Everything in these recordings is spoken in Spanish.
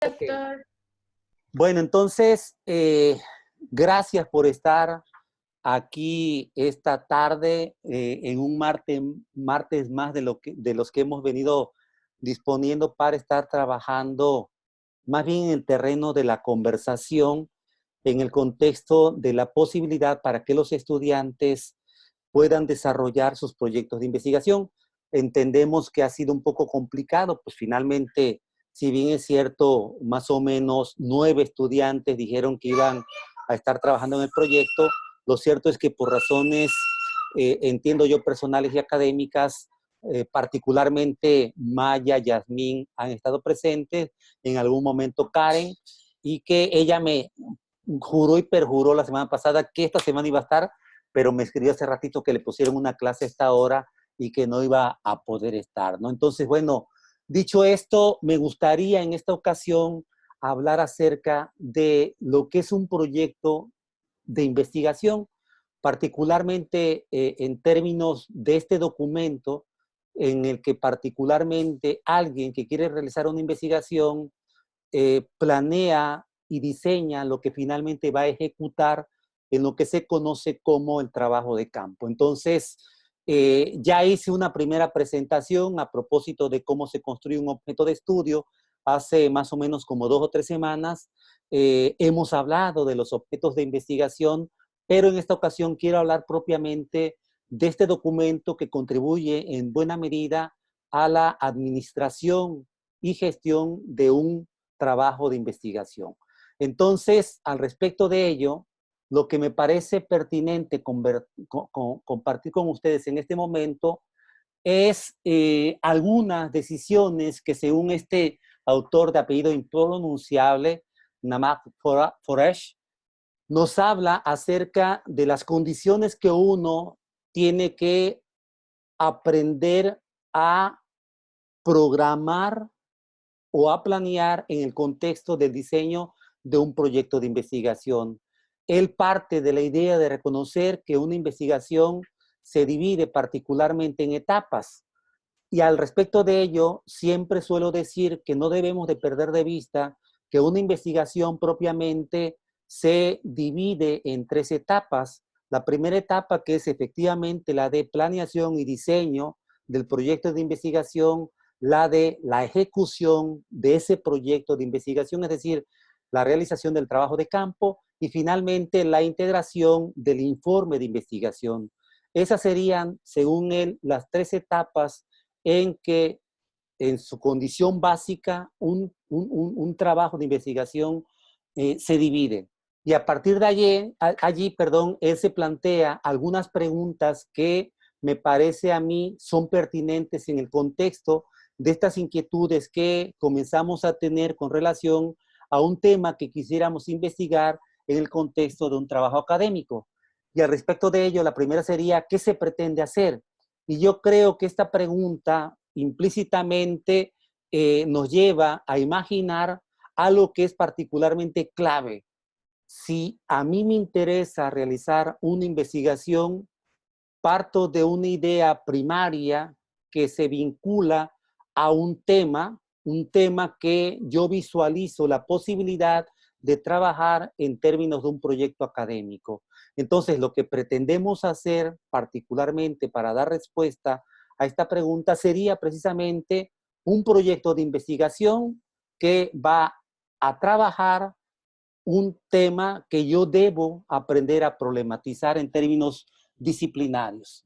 Ok. Doctor. Bueno, entonces, gracias por estar aquí esta tarde en un martes más de los que hemos venido disponiendo para estar trabajando más bien en el terreno de la conversación, en el contexto de la posibilidad para que los estudiantes puedan desarrollar sus proyectos de investigación. Entendemos que ha sido un poco complicado, pues finalmente, si bien es cierto, más o menos 9 estudiantes dijeron que iban a estar trabajando en el proyecto, lo cierto es que por razones, entiendo yo, personales y académicas, particularmente Maya, Yasmín han estado presentes, en algún momento Karen, y que ella me juró y perjuró la semana pasada que esta semana iba a estar, pero me escribió hace ratito que le pusieron una clase a esta hora y que no iba a poder estar, ¿no? Entonces, bueno, dicho esto, me gustaría en esta ocasión hablar acerca de lo que es un proyecto de investigación, particularmente en términos de este documento, en el que particularmente alguien que quiere realizar una investigación planea y diseña lo que finalmente va a ejecutar en lo que se conoce como el trabajo de campo. Entonces, ya hice una primera presentación a propósito de cómo se construye un objeto de estudio hace más o menos como 2 o 3 semanas. Hemos hablado de los objetos de investigación, pero en esta ocasión quiero hablar propiamente de este documento que contribuye en buena medida a la administración y gestión de un trabajo de investigación. Entonces, al respecto de ello, lo que me parece pertinente compartir con ustedes en este momento es algunas decisiones que según este autor de apellido impronunciable, Namak Foresh, nos habla acerca de las condiciones que uno tiene que aprender a programar o a planear en el contexto del diseño de un proyecto de investigación. Él parte de la idea de reconocer que una investigación se divide particularmente en etapas. Y al respecto de ello, siempre suelo decir que no debemos de perder de vista que una investigación propiamente se divide en 3 etapas. La primera etapa, que es efectivamente la de planeación y diseño del proyecto de investigación, la de la ejecución de ese proyecto de investigación, es decir, la realización del trabajo de campo, y finalmente la integración del informe de investigación. Esas serían, según él, las 3 etapas en que en su condición básica un trabajo de investigación se divide. Y a partir de allí, él se plantea algunas preguntas que me parece a mí son pertinentes en el contexto de estas inquietudes que comenzamos a tener con relación a un tema que quisiéramos investigar en el contexto de un trabajo académico. Y al respecto de ello, la primera sería, ¿qué se pretende hacer? Y yo creo que esta pregunta implícitamente nos lleva a imaginar algo que es particularmente clave. Si a mí me interesa realizar una investigación, parto de una idea primaria que se vincula a un tema que yo visualizo la posibilidad de trabajar en términos de un proyecto académico. Entonces, lo que pretendemos hacer particularmente para dar respuesta a esta pregunta sería precisamente un proyecto de investigación que va a trabajar un tema que yo debo aprender a problematizar en términos disciplinarios.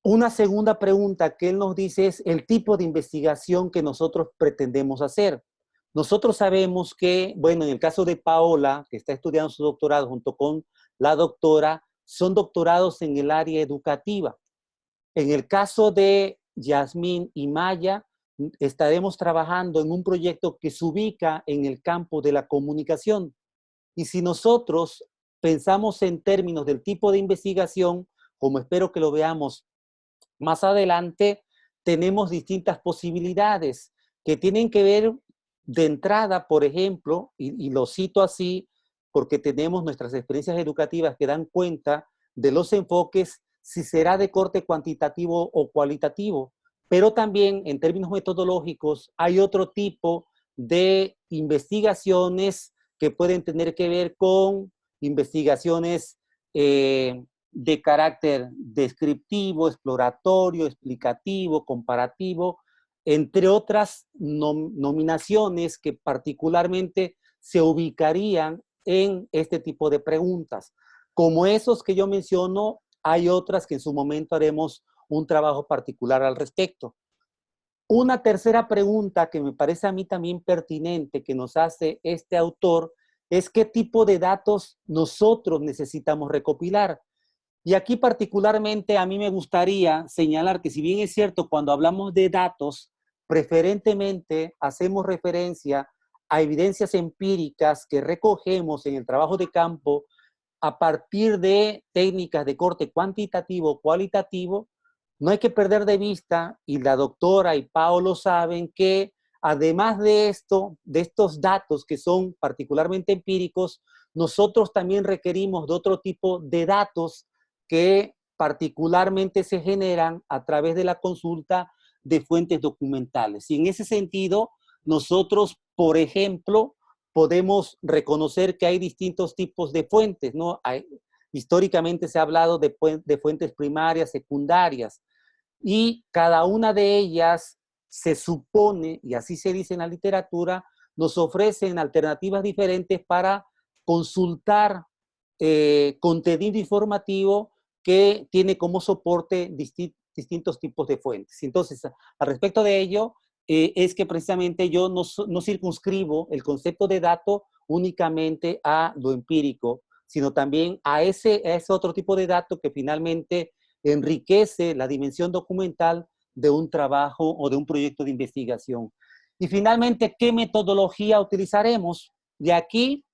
Una segunda pregunta que él nos dice es el tipo de investigación que nosotros pretendemos hacer. Nosotros sabemos que, bueno, en el caso de Paola, que está estudiando su doctorado junto con la doctora, son doctorados en el área educativa. En el caso de Yasmín y Maya, estaremos trabajando en un proyecto que se ubica en el campo de la comunicación. Y si nosotros pensamos en términos del tipo de investigación, como espero que lo veamos más adelante, tenemos distintas posibilidades que tienen que ver de entrada, por ejemplo, y lo cito así, porque tenemos nuestras experiencias educativas que dan cuenta de los enfoques, si será de corte cuantitativo o cualitativo, pero también en términos metodológicos hay otro tipo de investigaciones que pueden tener que ver con investigaciones de carácter descriptivo, exploratorio, explicativo, comparativo, entre otras nominaciones que particularmente se ubicarían en este tipo de preguntas. Como esos que yo menciono, hay otras que en su momento haremos un trabajo particular al respecto. Una tercera pregunta que me parece a mí también pertinente que nos hace este autor es qué tipo de datos nosotros necesitamos recopilar. Y aquí particularmente a mí me gustaría señalar que si bien es cierto, cuando hablamos de datos, preferentemente hacemos referencia a evidencias empíricas que recogemos en el trabajo de campo a partir de técnicas de corte cuantitativo o cualitativo, no hay que perder de vista, y la doctora y Paolo saben, que además de esto, de estos datos que son particularmente empíricos, nosotros también requerimos de otro tipo de datos que particularmente se generan a través de la consulta de fuentes documentales. Y en ese sentido, nosotros, por ejemplo, podemos reconocer que hay distintos tipos de fuentes, ¿no? Históricamente se ha hablado de fuentes primarias, secundarias, y cada una de ellas se supone, y así se dice en la literatura, nos ofrecen alternativas diferentes para consultar contenido informativo que tiene como soporte distintos tipos de fuentes. Entonces, al respecto de ello, es que precisamente yo no circunscribo el concepto de dato únicamente a lo empírico, sino también a ese otro tipo de dato que finalmente enriquece la dimensión documental de un trabajo o de un proyecto de investigación. Y finalmente, ¿qué metodología utilizaremos? De aquí,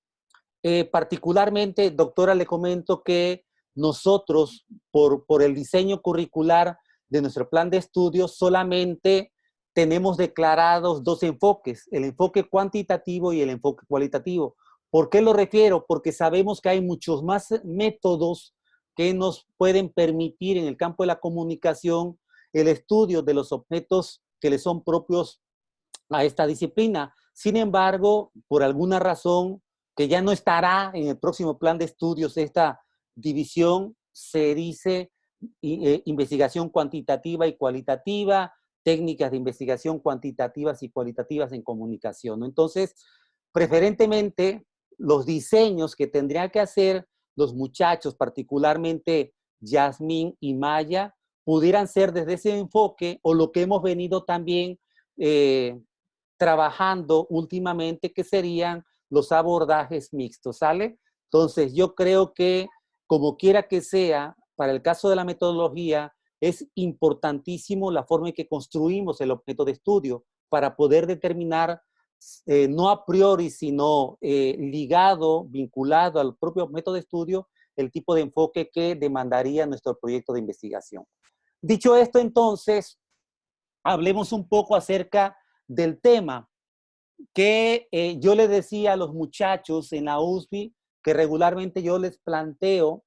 particularmente, doctora, le comento que nosotros, por el diseño curricular de nuestro plan de estudios, solamente tenemos declarados dos enfoques, el enfoque cuantitativo y el enfoque cualitativo. ¿Por qué lo refiero? Porque sabemos que hay muchos más métodos que nos pueden permitir en el campo de la comunicación el estudio de los objetos que le son propios a esta disciplina. Sin embargo, por alguna razón que ya no estará en el próximo plan de estudios, esta división se dice investigación cuantitativa y cualitativa, técnicas de investigación cuantitativas y cualitativas en comunicación, ¿no? Entonces, preferentemente, los diseños que tendrían que hacer los muchachos, particularmente Yasmín y Maya, pudieran ser desde ese enfoque, o lo que hemos venido también trabajando últimamente, que serían los abordajes mixtos, ¿sale? Entonces, yo creo que, como quiera que sea, para el caso de la metodología, es importantísimo la forma en que construimos el objeto de estudio para poder determinar, no a priori, sino ligado, vinculado al propio objeto de estudio, el tipo de enfoque que demandaría nuestro proyecto de investigación. Dicho esto, entonces, hablemos un poco acerca del tema que yo les decía a los muchachos en la USB que regularmente yo les planteo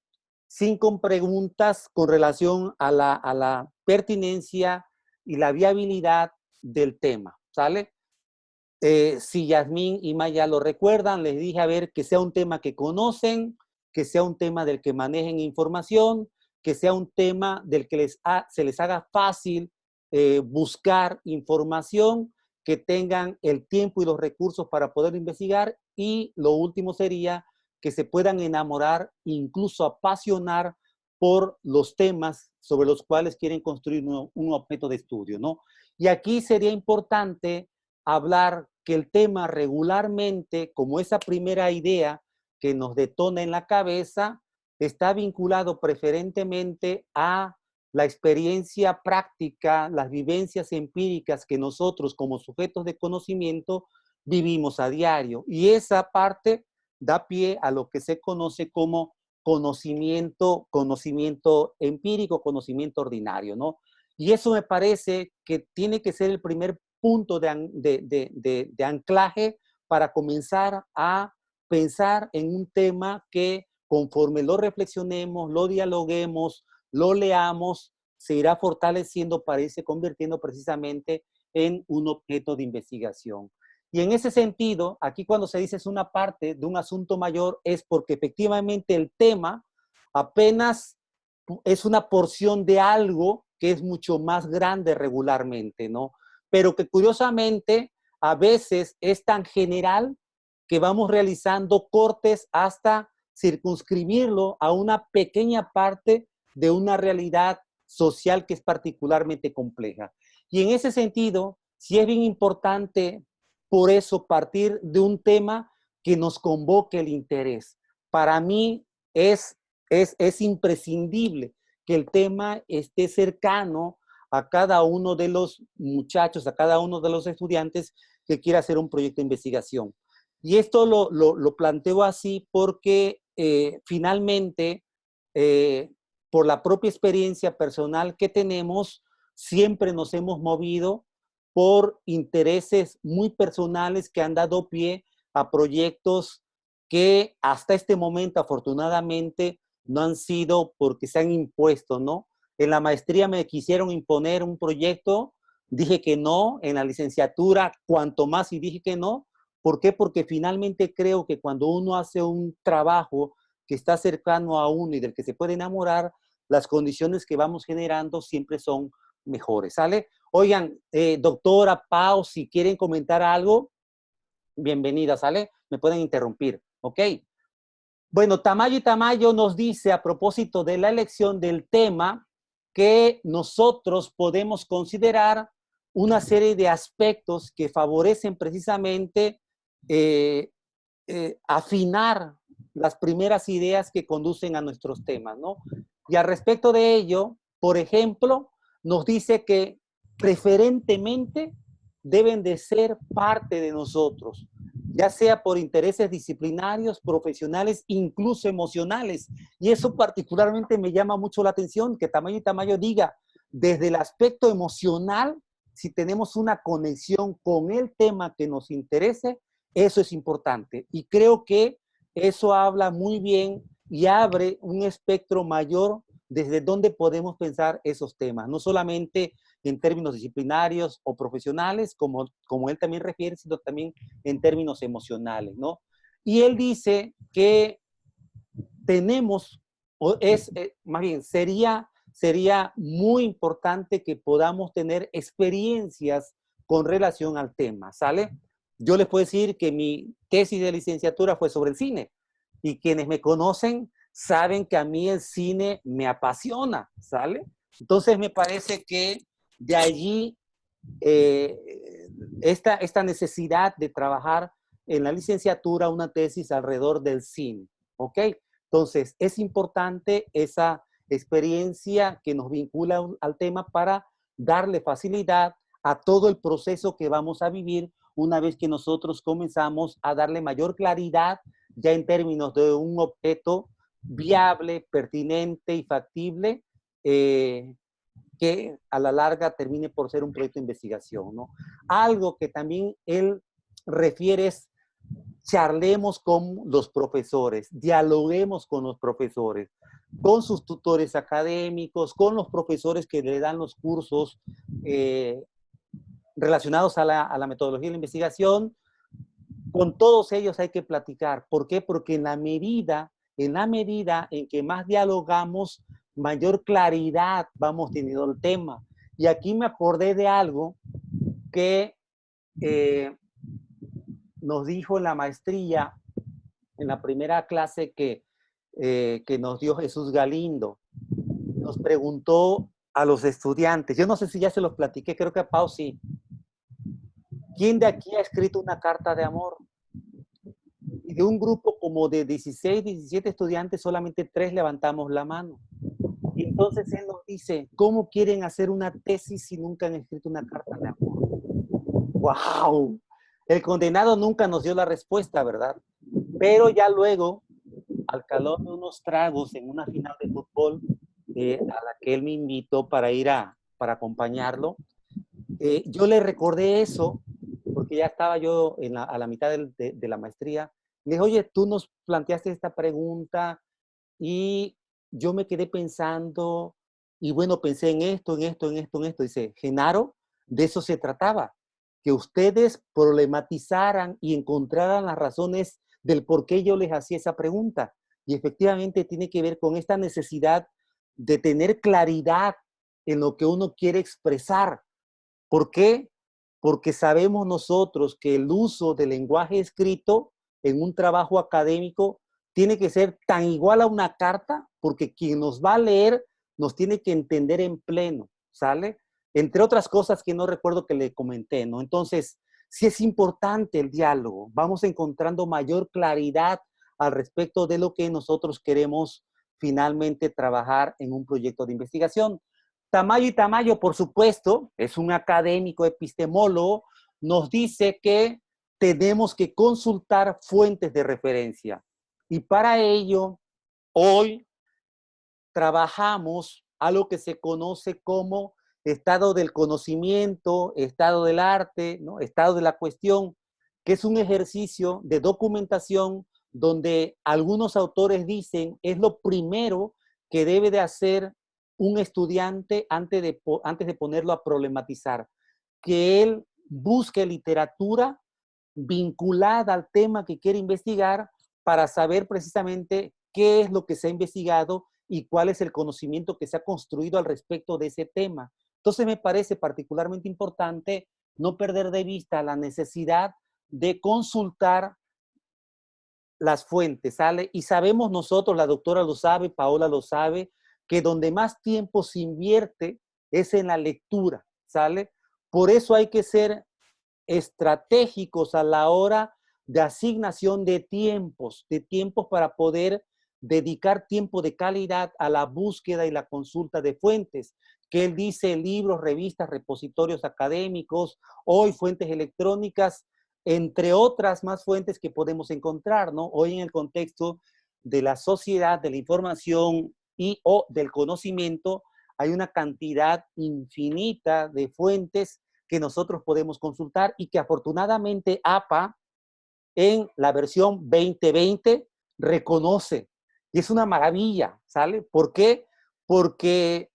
5 preguntas con relación a la pertinencia y la viabilidad del tema, ¿sale? Si Yasmín y Maya lo recuerdan, les dije, a ver, que sea un tema que conocen, que sea un tema del que manejen información, que sea un tema del que se les haga fácil buscar información, que tengan el tiempo y los recursos para poder investigar, y lo último sería que se puedan enamorar, incluso apasionar por los temas sobre los cuales quieren construir un objeto de estudio, ¿no? Y aquí sería importante hablar que el tema regularmente, como esa primera idea que nos detona en la cabeza, está vinculado preferentemente a la experiencia práctica, las vivencias empíricas que nosotros como sujetos de conocimiento vivimos a diario. Y esa parte da pie a lo que se conoce como conocimiento empírico, conocimiento ordinario, ¿no? Y eso me parece que tiene que ser el primer punto de anclaje para comenzar a pensar en un tema que, conforme lo reflexionemos, lo dialoguemos, lo leamos, se irá fortaleciendo para irse convirtiendo precisamente en un objeto de investigación. Y en ese sentido, aquí cuando se dice es una parte de un asunto mayor, es porque efectivamente el tema apenas es una porción de algo que es mucho más grande regularmente, ¿no? Pero que curiosamente a veces es tan general que vamos realizando cortes hasta circunscribirlo a una pequeña parte de una realidad social que es particularmente compleja. Y en ese sentido, sí es bien importante por eso partir de un tema que nos convoque el interés. Para mí es imprescindible que el tema esté cercano a cada uno de los muchachos, a cada uno de los estudiantes que quiera hacer un proyecto de investigación. Y esto lo planteo así porque finalmente, por la propia experiencia personal que tenemos, siempre nos hemos movido por intereses muy personales que han dado pie a proyectos que hasta este momento, afortunadamente, no han sido porque se han impuesto, ¿no? En la maestría me quisieron imponer un proyecto, dije que no, en la licenciatura, cuanto más y dije que no. ¿Por qué? Porque finalmente creo que cuando uno hace un trabajo que está cercano a uno y del que se puede enamorar, las condiciones que vamos generando siempre son mejores, ¿sale? Oigan, doctora Pau, si quieren comentar algo, bienvenida, ¿sale? Me pueden interrumpir, ¿ok? Bueno, Tamayo y Tamayo nos dice a propósito de la elección del tema que nosotros podemos considerar una serie de aspectos que favorecen precisamente eh, afinar las primeras ideas que conducen a nuestros temas, ¿no? Y al respecto de ello, por ejemplo, nos dice que preferentemente deben de ser parte de nosotros, ya sea por intereses disciplinarios, profesionales, incluso emocionales. Y eso particularmente me llama mucho la atención, que Tamayo y Tamayo diga, desde el aspecto emocional, si tenemos una conexión con el tema que nos interese, eso es importante. Y creo que eso habla muy bien y abre un espectro mayor desde donde podemos pensar esos temas, no solamente en términos disciplinarios o profesionales, como él también refiere, sino también en términos emocionales, ¿no? Y él dice que tenemos, o es, más bien, sería muy importante que podamos tener experiencias con relación al tema, ¿sale? Yo les puedo decir que mi tesis de licenciatura fue sobre el cine y quienes me conocen saben que a mí el cine me apasiona, ¿sale? Entonces me parece que de allí eh, esta necesidad de trabajar en la licenciatura una tesis alrededor del cine, ¿ok? Entonces, es importante esa experiencia que nos vincula al tema para darle facilidad a todo el proceso que vamos a vivir una vez que nosotros comenzamos a darle mayor claridad ya en términos de un objeto viable, pertinente y factible, que a la larga termine por ser un proyecto de investigación, ¿no? Algo que también él refiere es charlemos con los profesores, dialoguemos con los profesores, con sus tutores académicos, con los profesores que le dan los cursos relacionados a la metodología de la investigación. Con todos ellos hay que platicar. ¿Por qué? Porque en la medida en que más dialogamos, mayor claridad vamos teniendo el tema. Y aquí me acordé de algo que nos dijo en la maestría, en la primera clase que nos dio Jesús Galindo. Nos preguntó a los estudiantes, yo no sé si ya se los platiqué, creo que a Pau sí. ¿Quién de aquí ha escrito una carta de amor? Y de un grupo como de 16, 17 estudiantes, solamente 3 levantamos la mano. Y entonces él nos dice, ¿cómo quieren hacer una tesis si nunca han escrito una carta de amor? ¡Wow! El condenado nunca nos dio la respuesta, ¿verdad? Pero ya luego, al calor de unos tragos en una final de fútbol, a la que él me invitó para acompañarlo, yo le recordé eso, porque ya estaba yo a la mitad de la maestría. Le dije, oye, tú nos planteaste esta pregunta y yo me quedé pensando, y bueno, pensé en esto, en esto, en esto, en esto. Dice, Genaro, de eso se trataba, que ustedes problematizaran y encontraran las razones del por qué yo les hacía esa pregunta. Y efectivamente tiene que ver con esta necesidad de tener claridad en lo que uno quiere expresar. ¿Por qué? Porque sabemos nosotros que el uso del lenguaje escrito en un trabajo académico tiene que ser tan igual a una carta, porque quien nos va a leer nos tiene que entender en pleno, ¿sale? Entre otras cosas que no recuerdo que le comenté, ¿no? Entonces, sí es importante el diálogo. Vamos encontrando mayor claridad al respecto de lo que nosotros queremos finalmente trabajar en un proyecto de investigación. Tamayo y Tamayo, por supuesto, es un académico epistemólogo, nos dice que tenemos que consultar fuentes de referencia. Y para ello, hoy trabajamos a lo que se conoce como estado del conocimiento, estado del arte, ¿no? Estado de la cuestión, que es un ejercicio de documentación donde algunos autores dicen es lo primero que debe de hacer un estudiante antes de ponerlo a problematizar, que él busque literatura vinculada al tema que quiere investigar para saber precisamente qué es lo que se ha investigado y cuál es el conocimiento que se ha construido al respecto de ese tema. Entonces me parece particularmente importante no perder de vista la necesidad de consultar las fuentes, ¿sale? Y sabemos nosotros, la doctora lo sabe, Paola lo sabe, que donde más tiempo se invierte es en la lectura, ¿sale? Por eso hay que ser estratégicos a la hora de asignación de tiempos para poder dedicar tiempo de calidad a la búsqueda y la consulta de fuentes, que él dice libros, revistas, repositorios académicos, hoy fuentes electrónicas, entre otras más fuentes que podemos encontrar, ¿no? Hoy en el contexto de la sociedad, de la información y o del conocimiento, hay una cantidad infinita de fuentes que nosotros podemos consultar y que afortunadamente APA en la versión 2020 reconoce. Y es una maravilla, ¿sale? ¿Por qué? Porque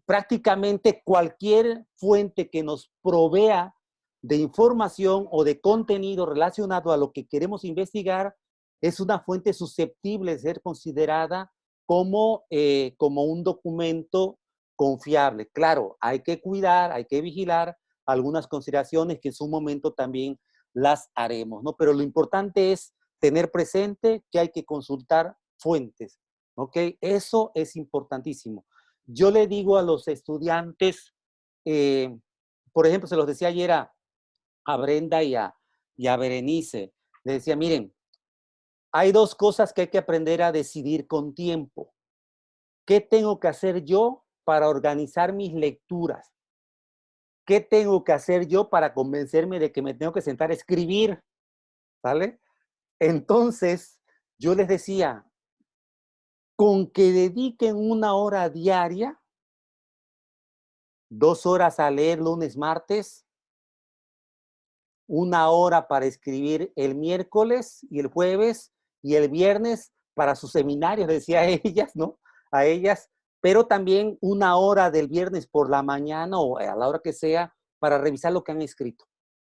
prácticamente cualquier fuente que nos provea de información o de contenido relacionado a lo que queremos investigar es una fuente susceptible de ser considerada como un documento confiable. Claro, hay que cuidar, hay que vigilar algunas consideraciones que en su momento también las haremos, ¿no? Pero lo importante es tener presente que hay que consultar fuentes, ¿ok? Eso es importantísimo. Yo le digo a los estudiantes, por ejemplo, se los decía ayer a Brenda y a Berenice, les decía, miren, hay dos cosas que hay que aprender a decidir con tiempo. ¿Qué tengo que hacer yo para organizar mis lecturas? ¿Qué tengo que hacer yo para convencerme de que me tengo que sentar a escribir? ¿Vale? Entonces, yo les decía, con que dediquen una hora diaria, 2 horas a leer lunes, martes, una hora para escribir el miércoles y el jueves y el viernes para sus seminarios, decía a ellas, ¿no? A ellas, pero también una hora del viernes por la mañana o a la hora que sea para revisar lo que han escrito,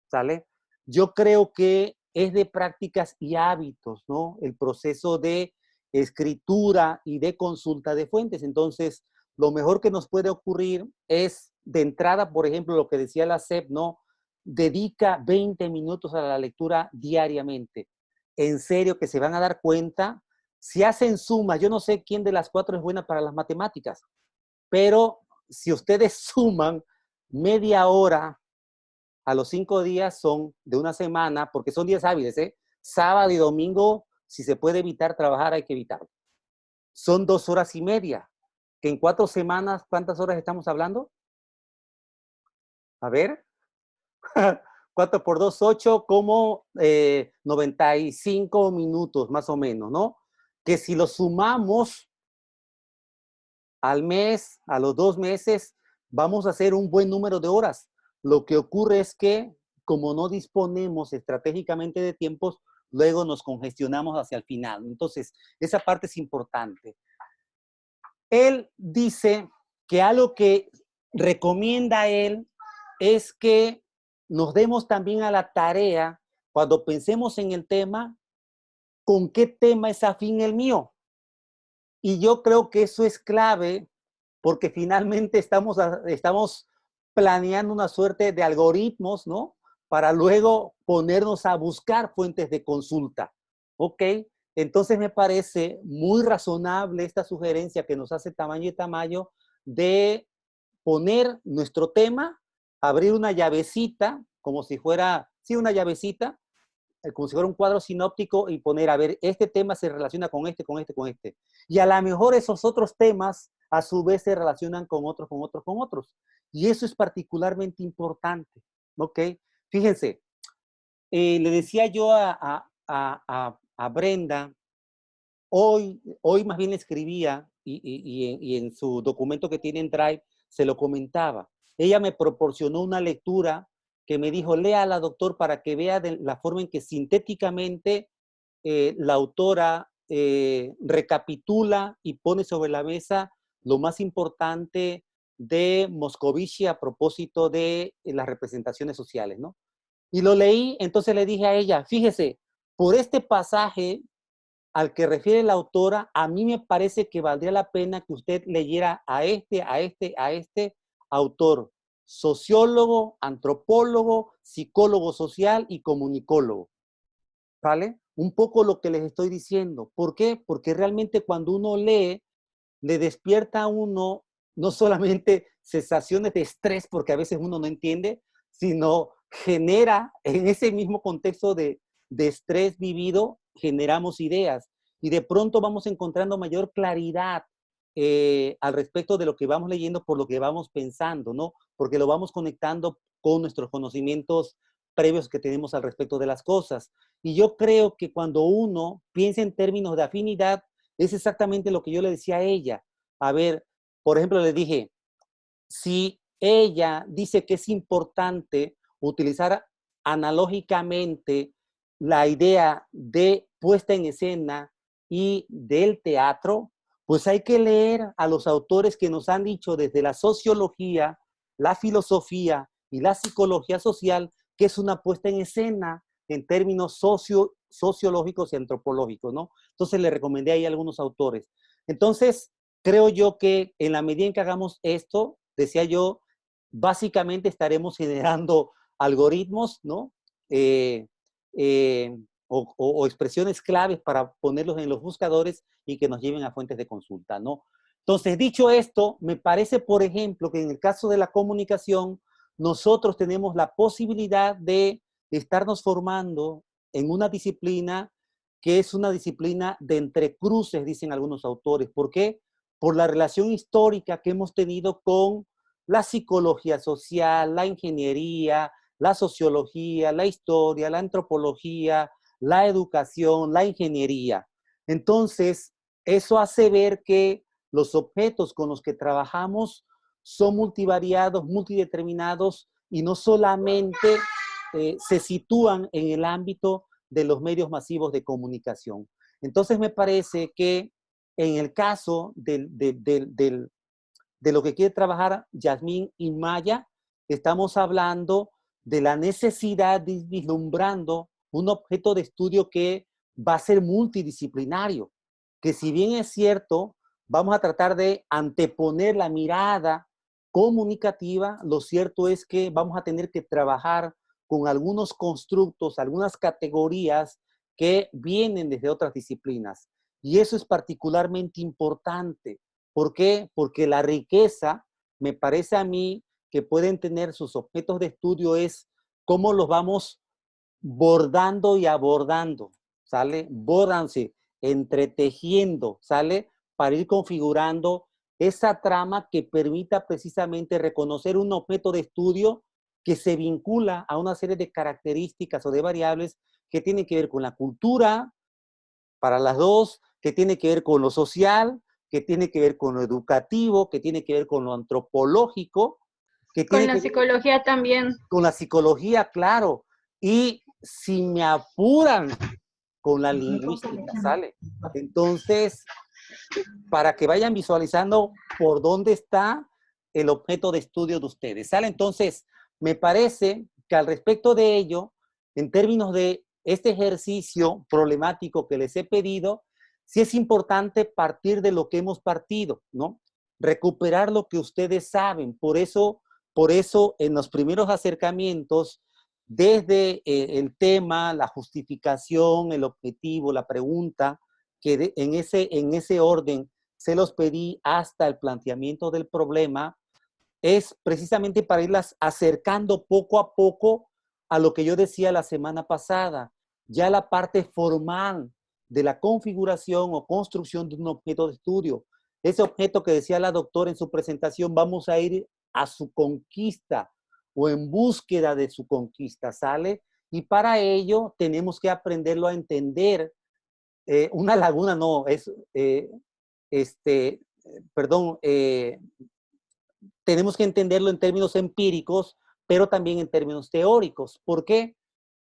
¿sale? Yo creo que es de prácticas y hábitos, ¿no? El proceso de escritura y de consulta de fuentes. Entonces, lo mejor que nos puede ocurrir es, de entrada, por ejemplo, lo que decía la SEP, ¿no? Dedica 20 minutos a la lectura diariamente. En serio que se van a dar cuenta, si hacen sumas, yo no sé quién de las cuatro es buena para las matemáticas, pero si ustedes suman media hora a los 5 días son de una semana, porque son días hábiles, ¿eh? Sábado y domingo, si se puede evitar trabajar, hay que evitarlo. Son 2 horas y media, que en 4 semanas, ¿cuántas horas estamos hablando? A ver, 4 por 2, 8, como 95 minutos más o menos, ¿no? Que si lo sumamos al mes, a los 2 meses, vamos a hacer un buen número de horas. Lo que ocurre es que, como no disponemos estratégicamente de tiempos, luego nos congestionamos hacia el final. Entonces, esa parte es importante. Él dice que algo que recomienda él es que nos demos también a la tarea, cuando pensemos en el tema, ¿con qué tema es afín el mío? Y yo creo que eso es clave porque finalmente estamos planeando una suerte de algoritmos, ¿no? Para luego ponernos a buscar fuentes de consulta, ¿ok? Entonces me parece muy razonable esta sugerencia que nos hace Tamayo y Tamayo de poner nuestro tema, abrir una llavecita, como si fuera, sí, una llavecita, como si fuera un cuadro sinóptico y poner, a ver, este tema se relaciona con este, con este, con este. Y a lo mejor esos otros temas a su vez se relacionan con otros, con otros, con otros. Y eso es particularmente importante, ¿ok? Fíjense, le decía yo a Brenda, hoy más bien le escribía y en su documento que tiene en Drive se lo comentaba. Ella me proporcionó una lectura que me dijo, léala, doctor, para que vea de la forma en que sintéticamente la autora recapitula y pone sobre la mesa lo más importante de Moscovici a propósito de las representaciones sociales, ¿no? Y lo leí, entonces le dije a ella, fíjese, por este pasaje al que refiere la autora, a mí me parece que valdría la pena que usted leyera a este autor, sociólogo, antropólogo, psicólogo social y comunicólogo, ¿vale? Un poco lo que les estoy diciendo. ¿Por qué? Porque realmente cuando uno lee, le despierta a uno no solamente sensaciones de estrés, porque a veces uno no entiende, sino genera en ese mismo contexto de estrés vivido, generamos ideas y de pronto vamos encontrando mayor claridad al respecto de lo que vamos leyendo por lo que vamos pensando, ¿no? Porque lo vamos conectando con nuestros conocimientos previos que tenemos al respecto de las cosas. Y yo creo que cuando uno piensa en términos de afinidad, es exactamente lo que yo le decía a ella. A ver, por ejemplo, le dije, si ella dice que es importante utilizar analógicamente la idea de puesta en escena y del teatro, pues hay que leer a los autores que nos han dicho desde la sociología, la filosofía y la psicología social que es una puesta en escena en términos sociológicos y antropológicos, ¿no? Entonces le recomendé ahí a algunos autores. Entonces, creo yo que en la medida en que hagamos esto, decía yo, básicamente estaremos generando algoritmos, ¿no? Eh, eh, o expresiones claves para ponerlos en los buscadores y que nos lleven a fuentes de consulta, ¿no? Entonces, dicho esto, me parece, por ejemplo, que en el caso de la comunicación, nosotros tenemos la posibilidad de estarnos formando en una disciplina que es una disciplina de entrecruces, dicen algunos autores. ¿Por qué? Por la relación histórica que hemos tenido con la psicología social, la ingeniería, la sociología, la historia, la antropología, la educación, la ingeniería. Entonces, eso hace ver que los objetos con los que trabajamos son multivariados, multideterminados y no solamente se sitúan en el ámbito de los medios masivos de comunicación. Entonces me parece que en el caso de lo que quiere trabajar Yasmín y Maya, estamos hablando de la necesidad de ir vislumbrando un objeto de estudio que va a ser multidisciplinario, que si bien es cierto, vamos a tratar de anteponer la mirada comunicativa, lo cierto es que vamos a tener que trabajar con algunos constructos, algunas categorías que vienen desde otras disciplinas. Y eso es particularmente importante. ¿Por qué? Porque la riqueza, me parece a mí, que pueden tener sus objetos de estudio es cómo los vamos bordando y abordando, ¿sale? Bórdanse, entretejiendo, ¿sale? Para ir configurando esa trama que permita precisamente reconocer un objeto de estudio que se vincula a una serie de características o de variables que tienen que ver con la cultura, para las dos, que tiene que ver con lo social, que tiene que ver con lo educativo, que tiene que ver con lo antropológico, que Con tiene la que ver psicología también. con la psicología, claro, y si me apuran, con la lingüística, ¿sale? Entonces, para que vayan visualizando por dónde está el objeto de estudio de ustedes, ¿sale? Entonces, me parece que al respecto de ello, en términos de este ejercicio problemático que les he pedido, sí es importante partir de lo que hemos partido, ¿no? Recuperar lo que ustedes saben. Por eso en los primeros acercamientos, desde el tema, la justificación, el objetivo, la pregunta, que en ese orden se los pedí hasta el planteamiento del problema, es precisamente para irlas acercando poco a poco a lo que yo decía la semana pasada, ya la parte formal de la configuración o construcción de un objeto de estudio. Ese objeto que decía la doctora en su presentación, vamos a ir a su conquista o en búsqueda de su conquista, ¿sale? Y para ello tenemos que aprenderlo a entender. Una laguna no, es, perdón, tenemos que entenderlo en términos empíricos, pero también en términos teóricos. ¿Por qué?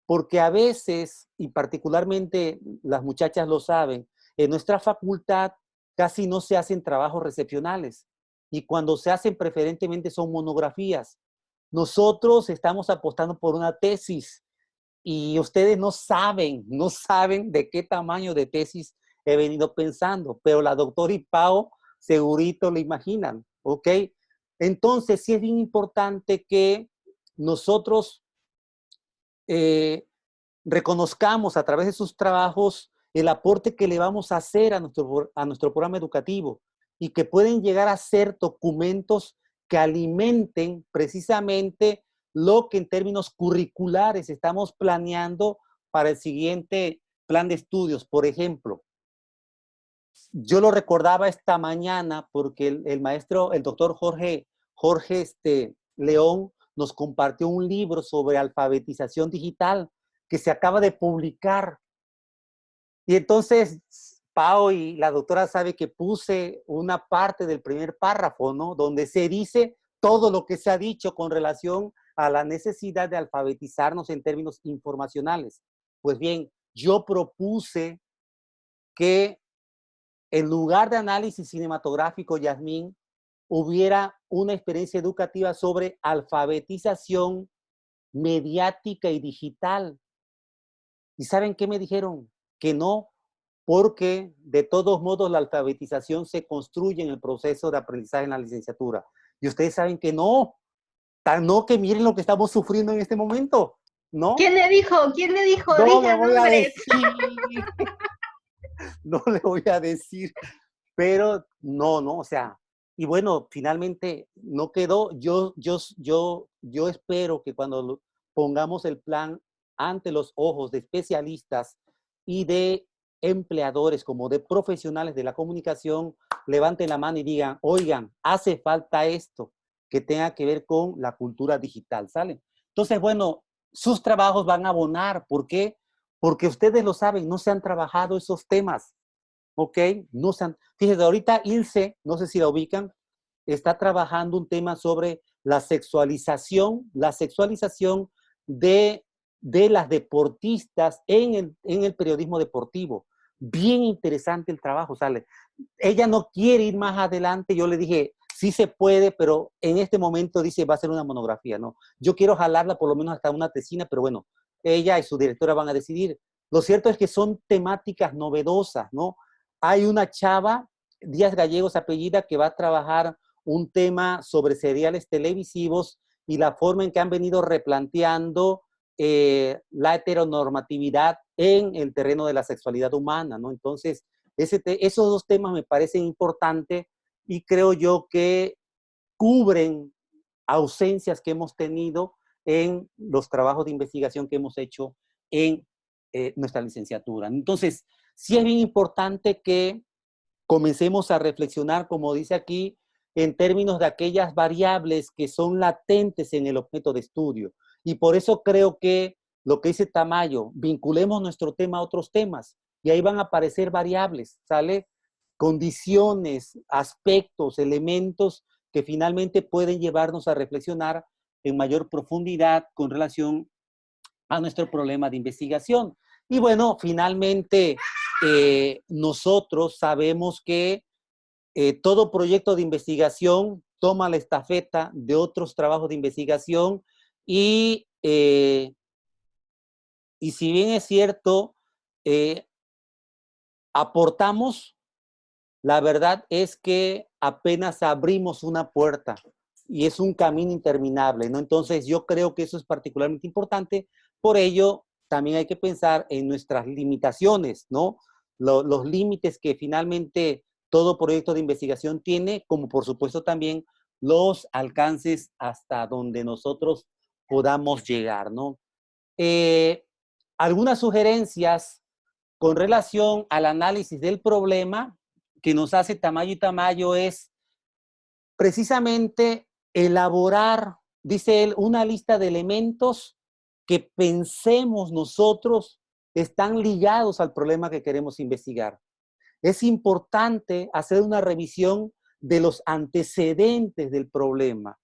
Porque a veces, y particularmente las muchachas lo saben, en nuestra facultad casi no se hacen trabajos recepcionales y cuando se hacen preferentemente son monografías. Nosotros estamos apostando por una tesis y ustedes no saben de qué tamaño de tesis he venido pensando, pero la doctora y Pau segurito lo imaginan, ¿ok? Entonces sí es bien importante que nosotros eh, reconozcamos a través de sus trabajos el aporte que le vamos a hacer a nuestro programa educativo y que pueden llegar a ser documentos que alimenten precisamente lo que en términos curriculares estamos planeando para el siguiente plan de estudios. Por ejemplo, yo lo recordaba esta mañana porque el maestro, el doctor Jorge León, nos compartió un libro sobre alfabetización digital que se acaba de publicar. Y entonces, Pau y la doctora sabe que puse una parte del primer párrafo, ¿no? Donde se dice todo lo que se ha dicho con relación a la necesidad de alfabetizarnos en términos informacionales. Pues bien, yo propuse que en lugar de análisis cinematográfico, Yasmín, hubiera una experiencia educativa sobre alfabetización mediática y digital. ¿Y saben qué me dijeron? Que no, porque de todos modos la alfabetización se construye en el proceso de aprendizaje en la licenciatura. Y ustedes saben que no, tan no que miren lo que estamos sufriendo en este momento, ¿no? ¿Quién le dijo? ¿Quién le dijo? No le Digan voy a nombres. decir, no le voy a decir, pero no, o sea, y bueno, finalmente no quedó. Yo espero que cuando pongamos el plan ante los ojos de especialistas y de empleadores como de profesionales de la comunicación, levanten la mano y digan, oigan, hace falta esto que tenga que ver con la cultura digital, ¿sale? Entonces, bueno, sus trabajos van a abonar. ¿Por qué? Porque ustedes lo saben, no se han trabajado esos temas. ¿Ok? No se han, fíjense, ahorita Ilse, no sé si la ubican, está trabajando un tema sobre la sexualización de las deportistas en el periodismo deportivo. Bien interesante el trabajo, sale. Ella no quiere ir más adelante, yo le dije, sí se puede, pero en este momento dice, va a ser una monografía, ¿no? Yo quiero jalarla por lo menos hasta una tesina, pero bueno, ella y su directora van a decidir. Lo cierto es que son temáticas novedosas, ¿no? Hay una chava, Díaz Gallegos apellida, que va a trabajar un tema sobre seriales televisivos y la forma en que han venido replanteando la heteronormatividad en el terreno de la sexualidad humana, ¿no? Entonces, esos dos temas me parecen importantes y creo yo que cubren ausencias que hemos tenido en los trabajos de investigación que hemos hecho en nuestra licenciatura. Entonces, sí es bien importante que comencemos a reflexionar, como dice aquí, en términos de aquellas variables que son latentes en el objeto de estudio. Y por eso creo que lo que dice Tamayo, vinculemos nuestro tema a otros temas y ahí van a aparecer variables, ¿sale? Condiciones, aspectos, elementos que finalmente pueden llevarnos a reflexionar en mayor profundidad con relación a nuestro problema de investigación. Y bueno, finalmente nosotros sabemos que todo proyecto de investigación toma la estafeta de otros trabajos de investigación y y si bien es cierto, aportamos, la verdad es que apenas abrimos una puerta y es un camino interminable, ¿no? Entonces yo creo que eso es particularmente importante. Por ello, también hay que pensar en nuestras limitaciones, ¿no? Los límites que finalmente todo proyecto de investigación tiene, como por supuesto también los alcances hasta donde nosotros podamos llegar, ¿no? Eh, Algunas sugerencias con relación al análisis del problema que nos hace Tamayo y Tamayo es precisamente elaborar, dice él, una lista de elementos que pensemos nosotros están ligados al problema que queremos investigar. Es importante hacer una revisión de los antecedentes del problema.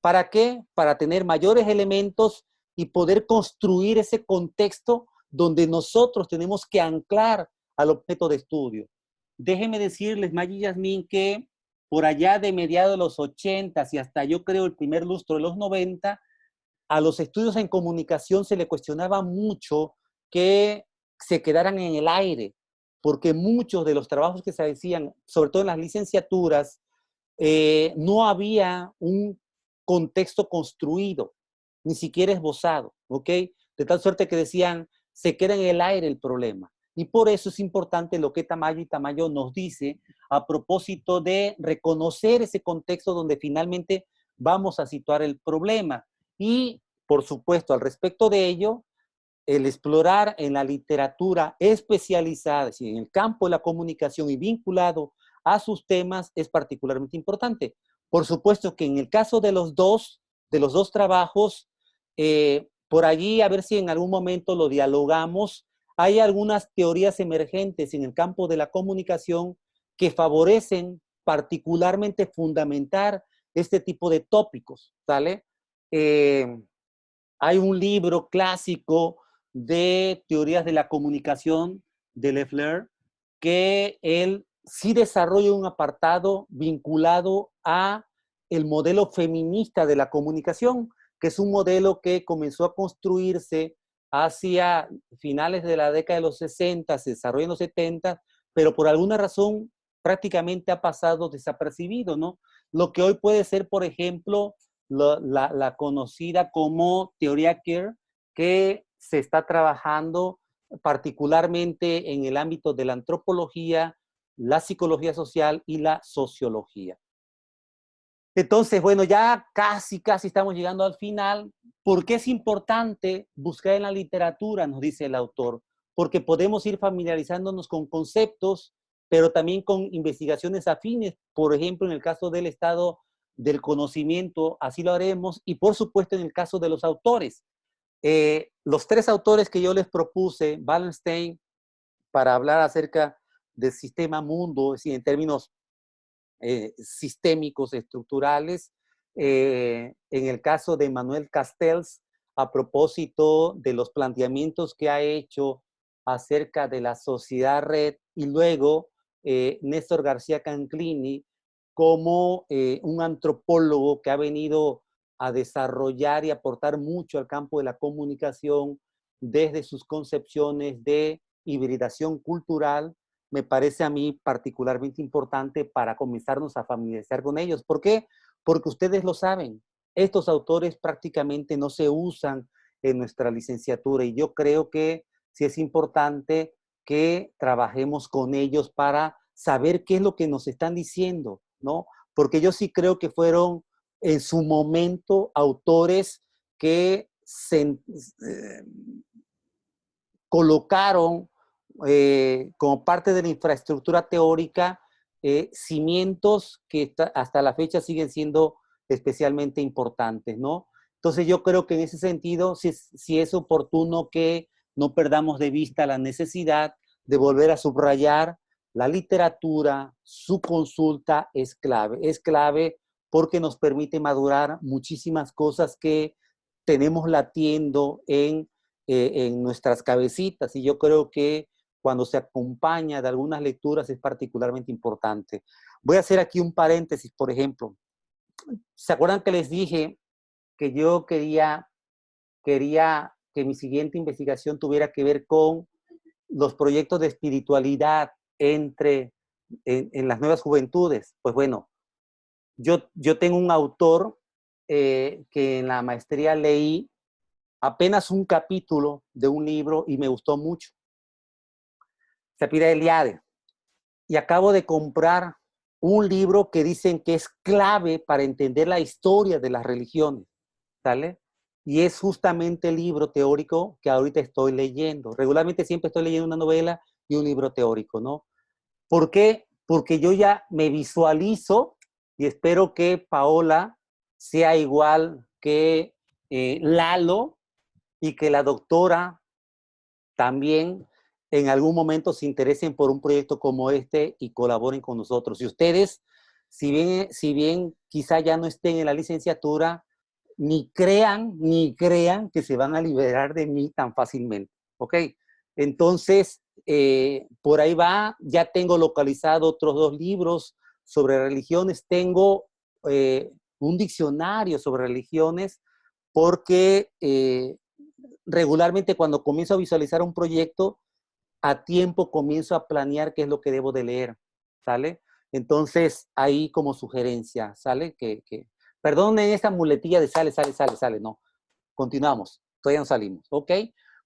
¿Para qué? Para tener mayores elementos y poder construir ese contexto donde nosotros tenemos que anclar al objeto de estudio. Déjenme decirles, Maggie y Yasmín, que por allá de mediados de los 80 y hasta yo creo el primer lustro de los 90, a los estudios en comunicación se le cuestionaba mucho que se quedaran en el aire, porque muchos de los trabajos que se hacían, sobre todo en las licenciaturas, no había un contexto construido, ni siquiera esbozado, ¿ok? De tal suerte que decían, se queda en el aire el problema. Y por eso es importante lo que Tamayo y Tamayo nos dice a propósito de reconocer ese contexto donde finalmente vamos a situar el problema. Y, por supuesto, al respecto de ello, el explorar en la literatura especializada, es decir, en el campo de la comunicación y vinculado a sus temas es particularmente importante. Por supuesto que en el caso de los dos trabajos, por allí a ver si en algún momento lo dialogamos, hay algunas teorías emergentes en el campo de la comunicación que favorecen particularmente fundamentar este tipo de tópicos, ¿sale? Hay un libro clásico de teorías de la comunicación de Leffler que él sí desarrolla un apartado vinculado a el modelo feminista de la comunicación, que es un modelo que comenzó a construirse hacia finales de la década de los 60, se desarrolló en los 70, pero por alguna razón prácticamente ha pasado desapercibido, ¿no? Lo que hoy puede ser, por ejemplo, la conocida como teoría Kerr, que se está trabajando particularmente en el ámbito de la antropología, la psicología social y la sociología. Entonces, bueno, ya casi estamos llegando al final. ¿Por qué es importante buscar en la literatura? Nos dice el autor. Porque podemos ir familiarizándonos con conceptos, pero también con investigaciones afines. Por ejemplo, en el caso del estado del conocimiento, así lo haremos. Y por supuesto, en el caso de los autores. Los tres autores que yo les propuse, Wallenstein, para hablar acerca del sistema mundo, es decir, en términos sistémicos, estructurales. En el caso de Manuel Castells, a propósito de los planteamientos que ha hecho acerca de la sociedad red, y luego Néstor García Canclini como un antropólogo que ha venido a desarrollar y aportar mucho al campo de la comunicación desde sus concepciones de hibridación cultural, me parece a mí particularmente importante para comenzarnos a familiarizar con ellos. ¿Por qué? Porque ustedes lo saben, estos autores prácticamente no se usan en nuestra licenciatura y yo creo que sí es importante que trabajemos con ellos para saber qué es lo que nos están diciendo, ¿no? Porque yo sí creo que fueron en su momento autores que se colocaron como parte de la infraestructura teórica cimientos que hasta la fecha siguen siendo especialmente importantes, ¿no? Entonces yo creo que en ese sentido sí es oportuno que no perdamos de vista la necesidad de volver a subrayar la literatura, su consulta es clave porque nos permite madurar muchísimas cosas que tenemos latiendo en nuestras cabecitas y yo creo que cuando se acompaña de algunas lecturas es particularmente importante. Voy a hacer aquí un paréntesis, por ejemplo. ¿Se acuerdan que les dije que yo quería quería que mi siguiente investigación tuviera que ver con los proyectos de espiritualidad en las nuevas juventudes. Pues bueno, yo tengo un autor que en la maestría leí apenas un capítulo de un libro y me gustó mucho. Se pide Eliade. Y acabo de comprar un libro que dicen que es clave para entender la historia de las religiones, ¿sale? Y es justamente el libro teórico que ahorita estoy leyendo. Regularmente siempre estoy leyendo una novela y un libro teórico, ¿no? ¿Por qué? Porque yo ya me visualizo y espero que Paola sea igual que Lalo y que la doctora también en algún momento se interesen por un proyecto como este y colaboren con nosotros. Y ustedes, si bien quizá ya no estén en la licenciatura, ni crean que se van a liberar de mí tan fácilmente, ¿ok? Entonces, por ahí va, ya tengo localizado otros 2 libros sobre religiones, tengo un diccionario sobre religiones, porque regularmente cuando comienzo a visualizar un proyecto, a tiempo comienzo a planear qué es lo que debo de leer, ¿sale? Entonces, ahí como sugerencia, ¿sale? Perdonen esta muletilla de sale, no. Continuamos, todavía no salimos, ¿ok?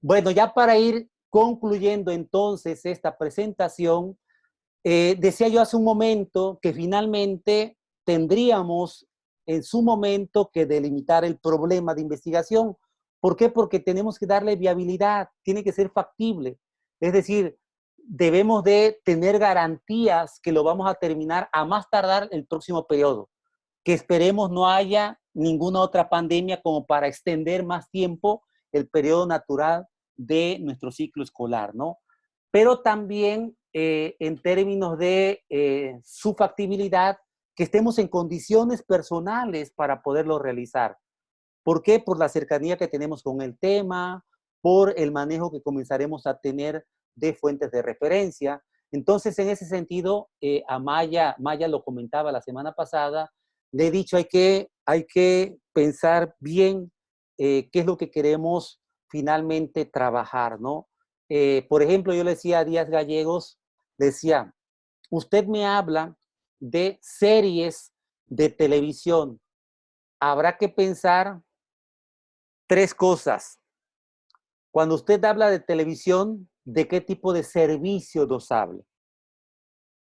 Bueno, ya para ir concluyendo entonces esta presentación, decía yo hace un momento que finalmente tendríamos en su momento que delimitar el problema de investigación. ¿Por qué? Porque tenemos que darle viabilidad, tiene que ser factible. Es decir, debemos de tener garantías que lo vamos a terminar a más tardar el próximo periodo, que esperemos no haya ninguna otra pandemia como para extender más tiempo el periodo natural de nuestro ciclo escolar, ¿no? Pero también en términos de su factibilidad, que estemos en condiciones personales para poderlo realizar. ¿Por qué? Por la cercanía que tenemos con el tema, por el manejo que comenzaremos a tener de fuentes de referencia. Entonces, en ese sentido, a Maya lo comentaba la semana pasada, le he dicho, hay que pensar bien qué es lo que queremos finalmente trabajar, ¿no? Por ejemplo, yo le decía a Díaz Gallegos, decía, usted me habla de series de televisión. Habrá que pensar 3 cosas. Cuando usted habla de televisión, ¿de qué tipo de servicio nos habla?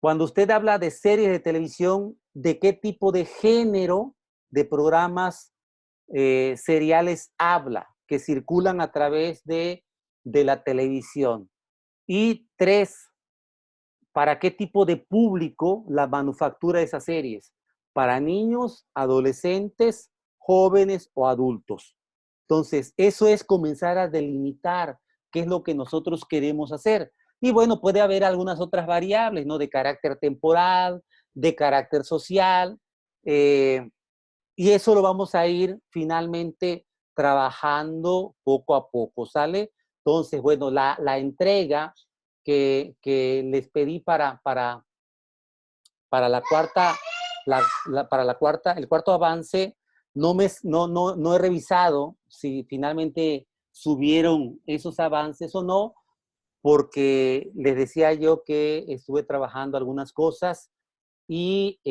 Cuando usted habla de series de televisión, ¿de qué tipo de género de programas seriales habla que circulan a través de la televisión? Y 3, ¿para qué tipo de público la manufactura de esas series? ¿Para niños, adolescentes, jóvenes o adultos? Entonces, eso es comenzar a delimitar qué es lo que nosotros queremos hacer. Y bueno, puede haber algunas otras variables, ¿no? De carácter temporal, de carácter social, y eso lo vamos a ir finalmente trabajando poco a poco, ¿sale? Entonces, bueno, la entrega que les pedí para la cuarta, para la cuarta, el cuarto avance, no he revisado si finalmente subieron esos avances o no, porque les decía yo que estuve trabajando algunas cosas y,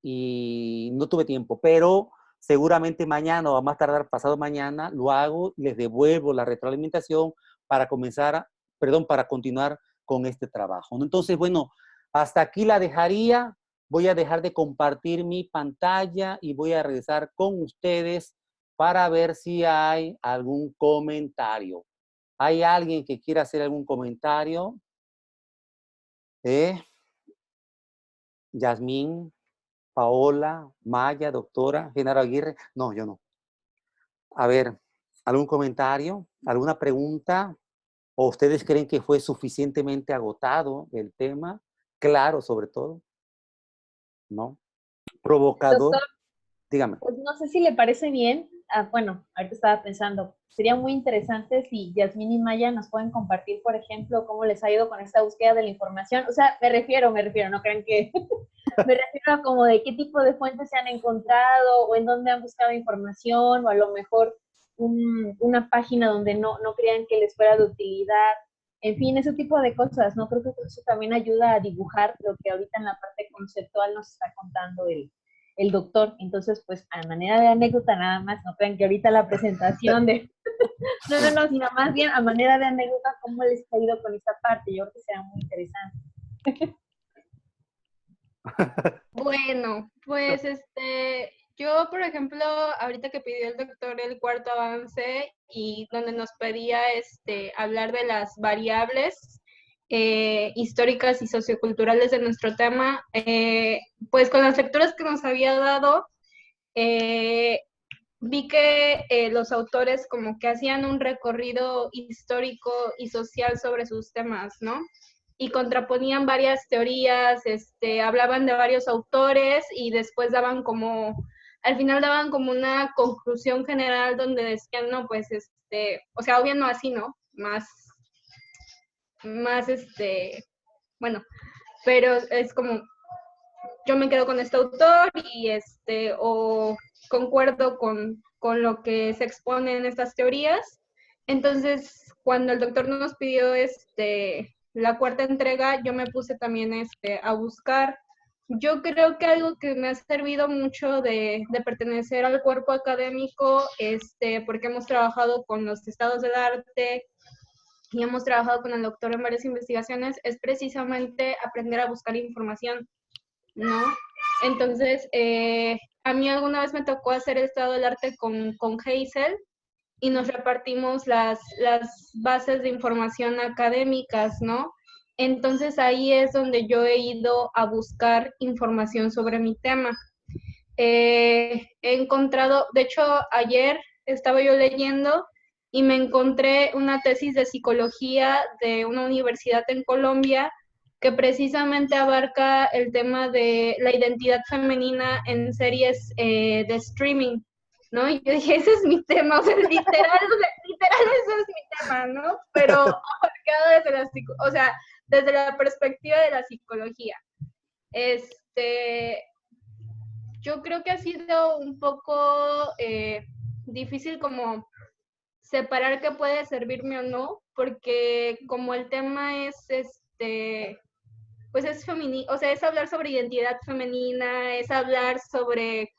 y no tuve tiempo, pero seguramente mañana o a más tardar pasado mañana lo hago y les devuelvo la retroalimentación para comenzar, perdón, para continuar con este trabajo. Entonces, bueno, hasta aquí la dejaría. Voy a dejar de compartir mi pantalla y voy a regresar con ustedes para ver si hay algún comentario. ¿Hay alguien que quiera hacer algún comentario? Yasmín, Paola, Maya, doctora, Genaro Aguirre. No, yo no. A ver, ¿algún comentario? ¿Alguna pregunta? ¿O ustedes creen que fue suficientemente agotado el tema? Claro, sobre todo, ¿no? Provocador. Doctor, Dígame. pues no sé si le parece bien. Bueno, ahorita estaba pensando, sería muy interesante si Yasmín y Maya nos pueden compartir, por ejemplo, cómo les ha ido con esta búsqueda de la información. O sea, me refiero, no crean que me refiero a como de qué tipo de fuentes se han encontrado o en dónde han buscado información o a lo mejor una página donde no crean que les fuera de utilidad. En fin, ese tipo de cosas, ¿no? Creo que eso también ayuda a dibujar lo que ahorita en la parte conceptual nos está contando el doctor. Entonces, pues, a manera de anécdota nada más, no crean que ahorita la presentación de... no, sino más bien a manera de anécdota, cómo les ha ido con esta parte. Yo creo que será muy interesante. Bueno, pues yo, por ejemplo, ahorita que pidió el doctor el cuarto avance y donde nos pedía hablar de las variables históricas y socioculturales de nuestro tema, pues con las lecturas que nos había dado, vi que los autores como que hacían un recorrido histórico y social sobre sus temas, ¿no? Y contraponían varias teorías, hablaban de varios autores y después daban como, al final daban como una conclusión general donde decían, no, pues, o sea, obvio no así, ¿no? Más, bueno, pero es como, yo me quedo con este autor y o concuerdo con lo que se expone en estas teorías. Entonces, cuando el doctor nos pidió la cuarta entrega, yo me puse también a buscar. Yo creo que algo que me ha servido mucho de pertenecer al cuerpo académico, porque hemos trabajado con los estados del arte y hemos trabajado con el doctor en varias investigaciones, es precisamente aprender a buscar información, ¿no? Entonces, a mí alguna vez me tocó hacer el estado del arte con Hazel y nos repartimos las bases de información académicas, ¿no? Entonces ahí es donde yo he ido a buscar información sobre mi tema. He encontrado, de hecho, ayer estaba yo leyendo y me encontré una tesis de psicología de una universidad en Colombia que precisamente abarca el tema de la identidad femenina en series de streaming, ¿no? Y yo dije, ese es mi tema, o sea, literal ese es mi tema, ¿no? Pero abarcado desde la perspectiva de la psicología. Yo creo que ha sido un poco difícil como separar qué puede servirme o no, porque como el tema es pues es femenino, o sea, es hablar sobre identidad femenina, es hablar sobre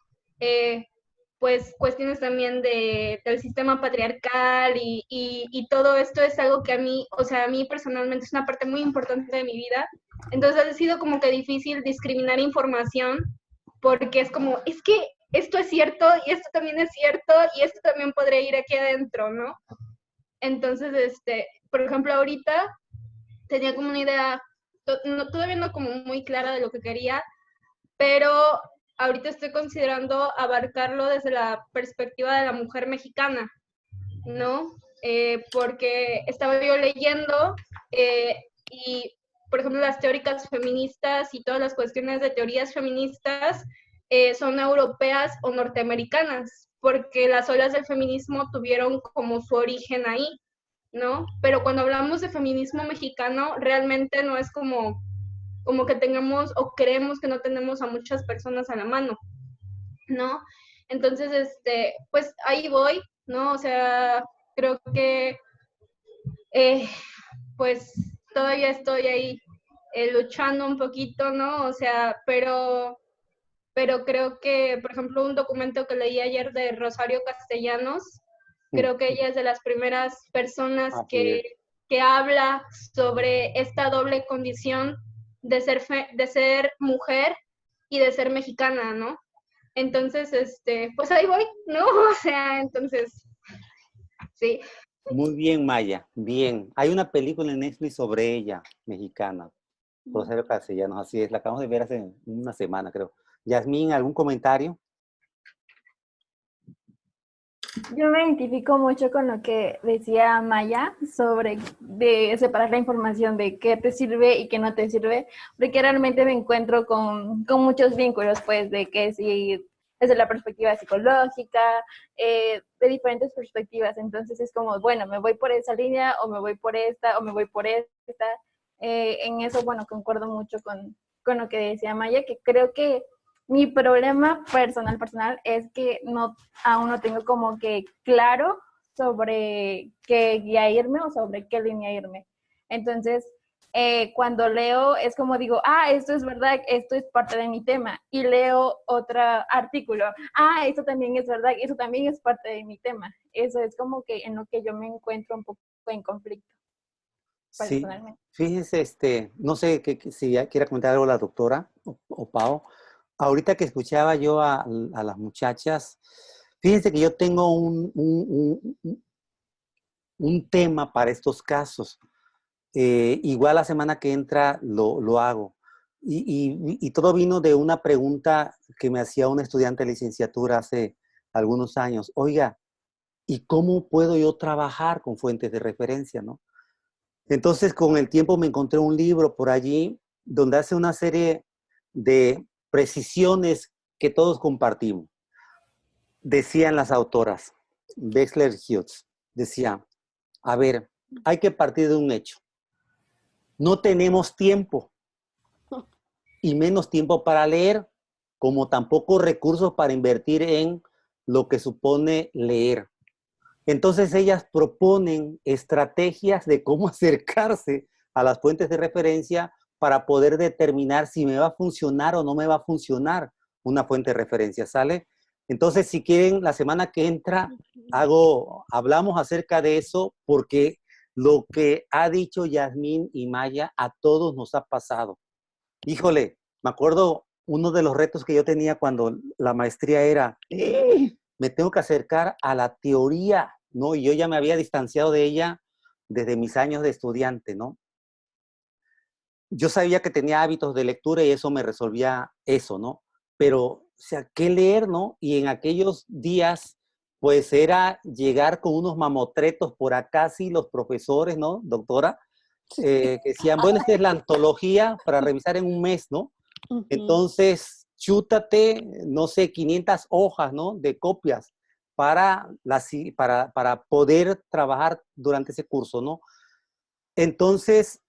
pues cuestiones también del sistema patriarcal y todo esto es algo que a mí, o sea, a mí personalmente es una parte muy importante de mi vida. Entonces ha sido como que difícil discriminar información porque es como, es que esto es cierto y esto también es cierto y esto también podría ir aquí adentro, ¿no? Entonces, por ejemplo, ahorita tenía como una idea, todavía no como muy clara de lo que quería, pero ahorita estoy considerando abarcarlo desde la perspectiva de la mujer mexicana, ¿no? Porque estaba yo leyendo y, por ejemplo, las teóricas feministas y todas las cuestiones de teorías feministas son europeas o norteamericanas, porque las olas del feminismo tuvieron como su origen ahí, ¿no? Pero cuando hablamos de feminismo mexicano, realmente no es como que tengamos o creemos que no tenemos a muchas personas a la mano, ¿no? Entonces, pues ahí voy, ¿no? O sea, creo que pues todavía estoy ahí luchando un poquito, ¿no? O sea, pero creo que, por ejemplo, un documento que leí ayer de Rosario Castellanos, creo que ella es de las primeras personas que habla sobre esta doble condición de ser mujer y de ser mexicana, ¿no? Entonces, pues ahí voy, ¿no? O sea, entonces, sí. Muy bien, Maya, bien. Hay una película en Netflix sobre ella, mexicana, Rosario Castellanos, así es, la acabamos de ver hace una semana, creo. Yasmín, ¿algún comentario? Yo me identifico mucho con lo que decía Maya sobre de separar la información de qué te sirve y qué no te sirve, porque realmente me encuentro con muchos vínculos, pues, de que si desde la perspectiva psicológica, de diferentes perspectivas, entonces es como, bueno, me voy por esa línea, o me voy por esta, o me voy por esta. En eso, bueno, concuerdo mucho con lo que decía Maya, que creo que mi problema personal es que aún no tengo como que claro sobre qué guía irme o sobre qué línea irme. Entonces, cuando leo es como digo, esto es verdad, esto es parte de mi tema, y leo otro artículo, esto también es verdad, eso también es parte de mi tema. Eso es como que en lo que yo me encuentro un poco en conflicto, Sí, personalmente. fíjese, no sé si ya quiera comentar algo la doctora o Pau. Ahorita que escuchaba yo a las muchachas, fíjense que yo tengo un tema para estos casos. Igual la semana que entra lo hago. Y todo vino de una pregunta que me hacía un estudiante de licenciatura hace algunos años. Oiga, ¿y cómo puedo yo trabajar con fuentes de referencia, no? Entonces, con el tiempo me encontré un libro por allí donde hace una serie de precisiones que todos compartimos. Decían las autoras, Bexler Hughes, decía, a ver, hay que partir de un hecho. No tenemos tiempo y menos tiempo para leer, como tampoco recursos para invertir en lo que supone leer. Entonces ellas proponen estrategias de cómo acercarse a las fuentes de referencia para poder determinar si me va a funcionar o no me va a funcionar una fuente de referencia, ¿sale? Entonces, si quieren, la semana que entra hablamos acerca de eso porque lo que ha dicho Yasmín y Maya a todos nos ha pasado. Híjole, me acuerdo uno de los retos que yo tenía cuando la maestría era, me tengo que acercar a la teoría, ¿no? Y yo ya me había distanciado de ella desde mis años de estudiante, ¿no? Yo sabía que tenía hábitos de lectura y eso me resolvía eso, ¿no? Pero, o sea, ¿qué leer, no? Y en aquellos días, pues era llegar con unos mamotretos por acá, sí, los profesores, ¿no, doctora? Que decían, bueno, esta es la antología para revisar en un mes, ¿no? Entonces, chútate, no sé, 500 hojas, ¿no? De copias para poder trabajar durante ese curso, ¿no? Entonces,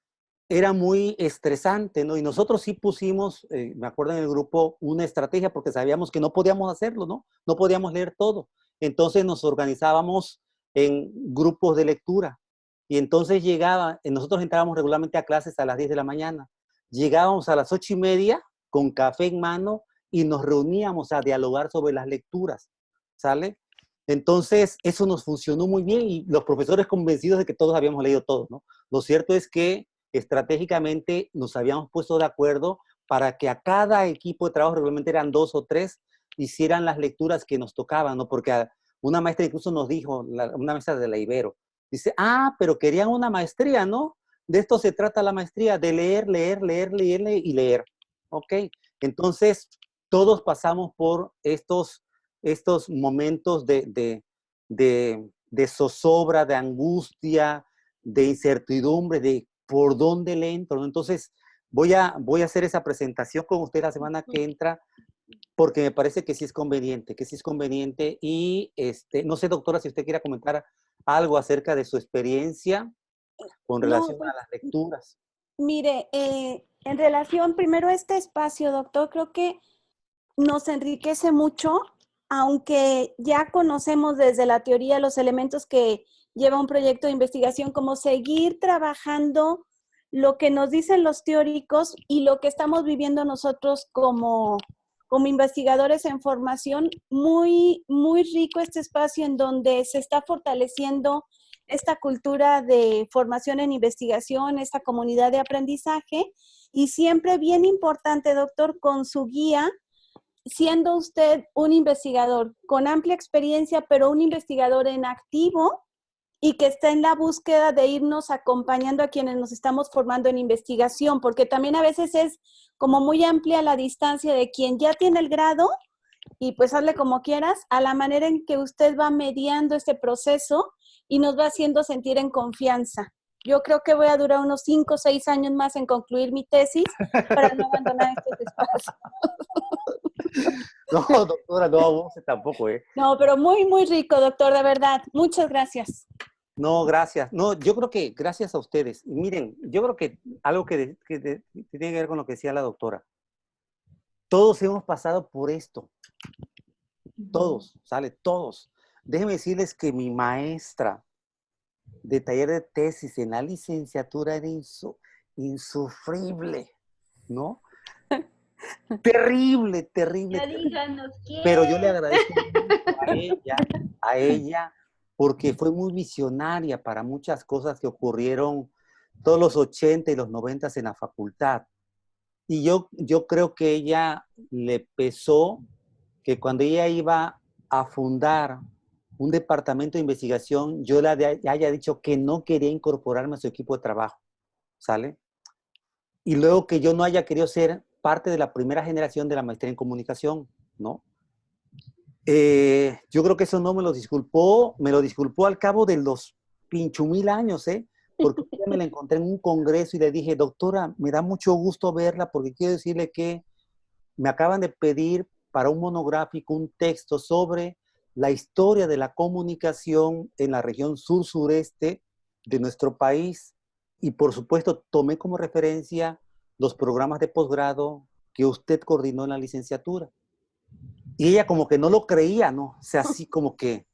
era muy estresante, ¿no? Y nosotros sí pusimos, me acuerdo en el grupo, una estrategia porque sabíamos que no podíamos hacerlo, ¿no? No podíamos leer todo. Entonces nos organizábamos en grupos de lectura. Y entonces nosotros entrábamos regularmente a clases a las 10 de la mañana. Llegábamos a las 8:30 con café en mano y nos reuníamos a dialogar sobre las lecturas, ¿sale? Entonces, eso nos funcionó muy bien y los profesores convencidos de que todos habíamos leído todo, ¿no? Lo cierto es que estratégicamente nos habíamos puesto de acuerdo para que a cada equipo de trabajo, regularmente eran 2 o 3, hicieran las lecturas que nos tocaban, ¿no? Porque una maestra incluso nos dijo, una maestra de la Ibero, dice, pero querían una maestría, ¿no? De esto se trata la maestría, de leer, leer, leer, leer, leer y leer. ¿Ok? Entonces, todos pasamos por estos momentos de zozobra, de angustia, de incertidumbre, de por dónde le entro, ¿no? Entonces, voy a hacer esa presentación con usted la semana que entra, porque me parece que sí es conveniente, y no sé, doctora, si usted quiera comentar algo acerca de su experiencia con No, relación pues a las lecturas. mire, en relación primero a este espacio, doctor, creo que nos enriquece mucho, aunque ya conocemos desde la teoría los elementos que lleva un proyecto de investigación, como seguir trabajando lo que nos dicen los teóricos y lo que estamos viviendo nosotros como investigadores en formación. Muy, muy rico este espacio en donde se está fortaleciendo esta cultura de formación en investigación, esta comunidad de aprendizaje, y siempre bien importante, doctor, con su guía, siendo usted un investigador con amplia experiencia, pero un investigador en activo y que está en la búsqueda de irnos acompañando a quienes nos estamos formando en investigación, porque también a veces es como muy amplia la distancia de quien ya tiene el grado y pues hazle como quieras, a la manera en que usted va mediando este proceso y nos va haciendo sentir en confianza. Yo creo que voy a durar unos 5 o 6 años más en concluir mi tesis para no abandonar estos espacios. No, doctora, no abuse tampoco, ¿eh? No, pero muy, muy rico, doctor, de verdad. Muchas gracias. No, gracias. No, yo creo que gracias a ustedes. Y miren, yo creo que algo que tiene que ver con lo que decía la doctora. Todos hemos pasado por esto. Todos, ¿sale? Todos. déjenme decirles que mi maestra de taller de tesis en la licenciatura era insufrible, ¿no? Terrible, terrible, Ya terrible. díganos quién. Pero yo le agradezco mucho a ella, porque fue muy visionaria para muchas cosas que ocurrieron todos los 80 y los 90 en la facultad. Y yo creo que ella le pesó que cuando ella iba a fundar un departamento de investigación, yo le haya dicho que no quería incorporarme a su equipo de trabajo, ¿sale? Y luego que yo no haya querido ser parte de la primera generación de la maestría en comunicación, ¿no? Yo creo que eso no me lo disculpó al cabo de los pinchumil años, ¿eh? Porque me la encontré en un congreso y le dije, doctora, me da mucho gusto verla porque quiero decirle que me acaban de pedir para un monográfico un texto sobre la historia de la comunicación en la región sur-sureste de nuestro país. Y por supuesto, tomé como referencia los programas de posgrado que usted coordinó en la licenciatura. Y ella como que no lo creía, ¿no? O sea, así como que...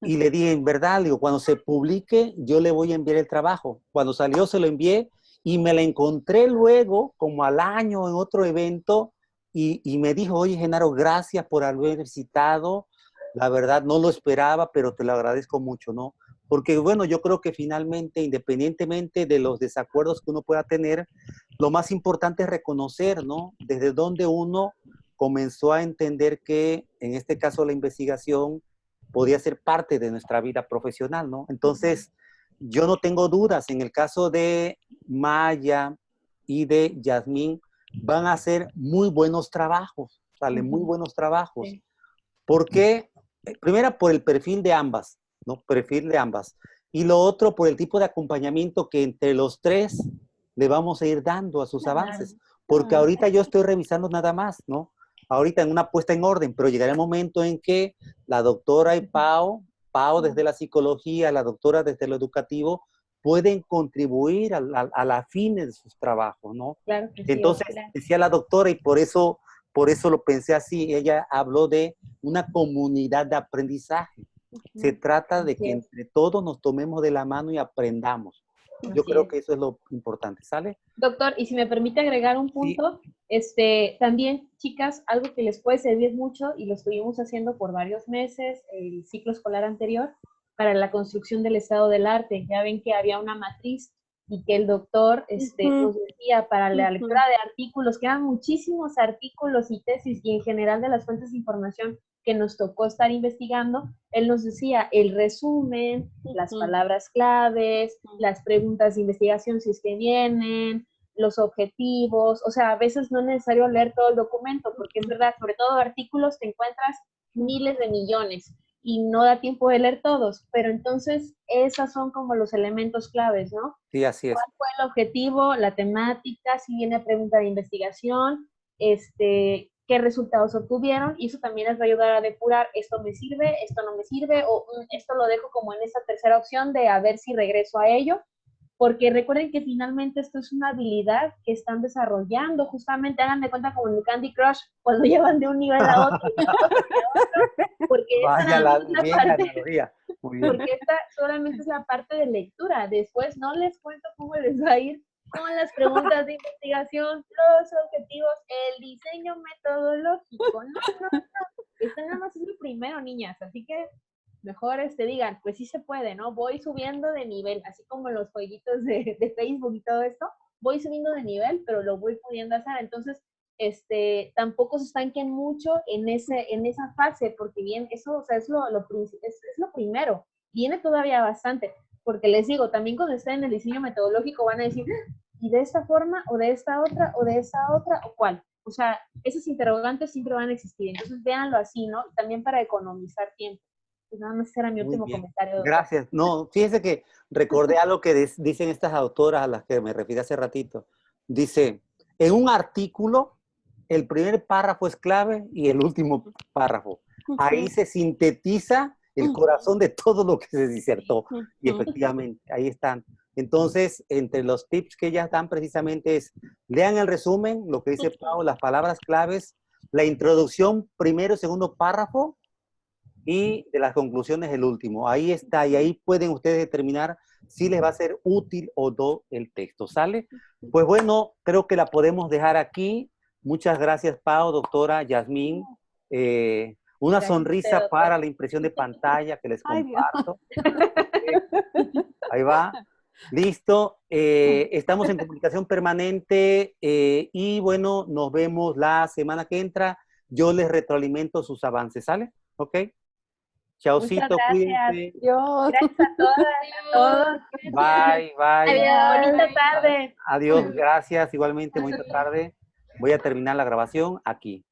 Y le dije, en verdad, digo, cuando se publique, yo le voy a enviar el trabajo. Cuando salió, se lo envié y me la encontré luego, como al año, en otro evento, y me dijo, oye, Genaro, gracias por haber citado. La verdad, no lo esperaba, pero te lo agradezco mucho, ¿no? Porque, bueno, yo creo que finalmente, independientemente de los desacuerdos que uno pueda tener, lo más importante es reconocer, ¿no? Desde donde uno comenzó a entender que, en este caso, la investigación podía ser parte de nuestra vida profesional, ¿no? Entonces, yo no tengo dudas, en el caso de Maya y de Yasmín, van a hacer muy buenos trabajos, ¿sale? Muy buenos trabajos. Sí. Porque, primero, por el perfil de ambas, ¿no? Perfil de ambas. Y lo otro, por el tipo de acompañamiento que entre los tres le vamos a ir dando a sus avances. Porque ahorita yo estoy revisando nada más, ¿no? Ahorita en una puesta en orden, pero llegará el momento en que la doctora y Pau desde la psicología, la doctora desde lo educativo, pueden contribuir a la fines de sus trabajos, ¿no? Claro que sí, Entonces, claro. decía la doctora, y por eso lo pensé así, ella habló de una comunidad de aprendizaje. Se trata de que entre todos nos tomemos de la mano y aprendamos. Yo Así creo es. que eso es lo importante, ¿sale? Doctor, y si me permite agregar un punto, también, chicas, algo que les puede servir mucho, y lo estuvimos haciendo por varios meses, el ciclo escolar anterior, para la construcción del estado del arte. Ya ven que había una matriz y que el doctor nos decía para la lectura de artículos, que eran muchísimos artículos y tesis, y en general de las fuentes de información que nos tocó estar investigando, él nos decía el resumen, las palabras claves, las preguntas de investigación si es que vienen, los objetivos, o sea, a veces no es necesario leer todo el documento, porque es verdad, sobre todo artículos te encuentras miles de millones y no da tiempo de leer todos, pero entonces esos son como los elementos claves, ¿no? Sí, así es. ¿Cuál fue el objetivo, la temática, si viene pregunta de investigación, qué resultados obtuvieron? Y eso también les va a ayudar a depurar, esto me sirve, esto no me sirve, o esto lo dejo como en esa tercera opción de a ver si regreso a ello, porque recuerden que finalmente esto es una habilidad que están desarrollando, justamente hagan de cuenta como en el Candy Crush, cuando llevan de un nivel a otro, porque Vaya, bien la parte, analogía. Muy bien. porque esta solamente es la parte de lectura. Después no les cuento cómo les va a ir con las preguntas de investigación, los objetivos, el diseño metodológico. No. Esto nada más es lo primero, niñas. Así que mejor digan, pues sí se puede, ¿no? Voy subiendo de nivel, así como los jueguitos de Facebook y todo esto. Voy subiendo de nivel, pero lo voy pudiendo hacer. Entonces, tampoco se estanquen mucho en esa fase, porque bien, eso, o sea, es lo primero. Viene todavía bastante, porque les digo, también cuando estén en el diseño metodológico van a decir, ¿y de esta forma, o de esta otra, o de esta otra, o cuál? O sea, esos interrogantes siempre van a existir, entonces véanlo así, ¿no? También para economizar tiempo. Pues nada más era mi último comentario. Doctor. Gracias. No, fíjese que recordé algo que dicen estas autoras a las que me referí hace ratito. Dice, en un artículo, el primer párrafo es clave y el último párrafo. Ahí se sintetiza el corazón de todo lo que se disertó. Y efectivamente, ahí están. Entonces, entre los tips que ellas dan precisamente es, lean el resumen, lo que dice Pau, las palabras claves, la introducción, primero y segundo párrafo, y de las conclusiones el último. Ahí está, y ahí pueden ustedes determinar si les va a ser útil o no el texto, ¿sale? Pues bueno, creo que la podemos dejar aquí. Muchas gracias, Pau, doctora, Yasmín. Una Gracias a usted, sonrisa doctor. para la impresión de pantalla que les Ay, Dios. comparto. Ahí va. Listo. Estamos en comunicación permanente y bueno, nos vemos la semana que entra. Yo les retroalimento sus avances, ¿sale? ¿Ok? Chaucito, Muchas gracias. cuídense. Dios. Gracias a todas, a todos. Bye, bye. Adiós, bonita tarde. Adiós, gracias. Igualmente, bonita tarde. Voy a terminar la grabación aquí.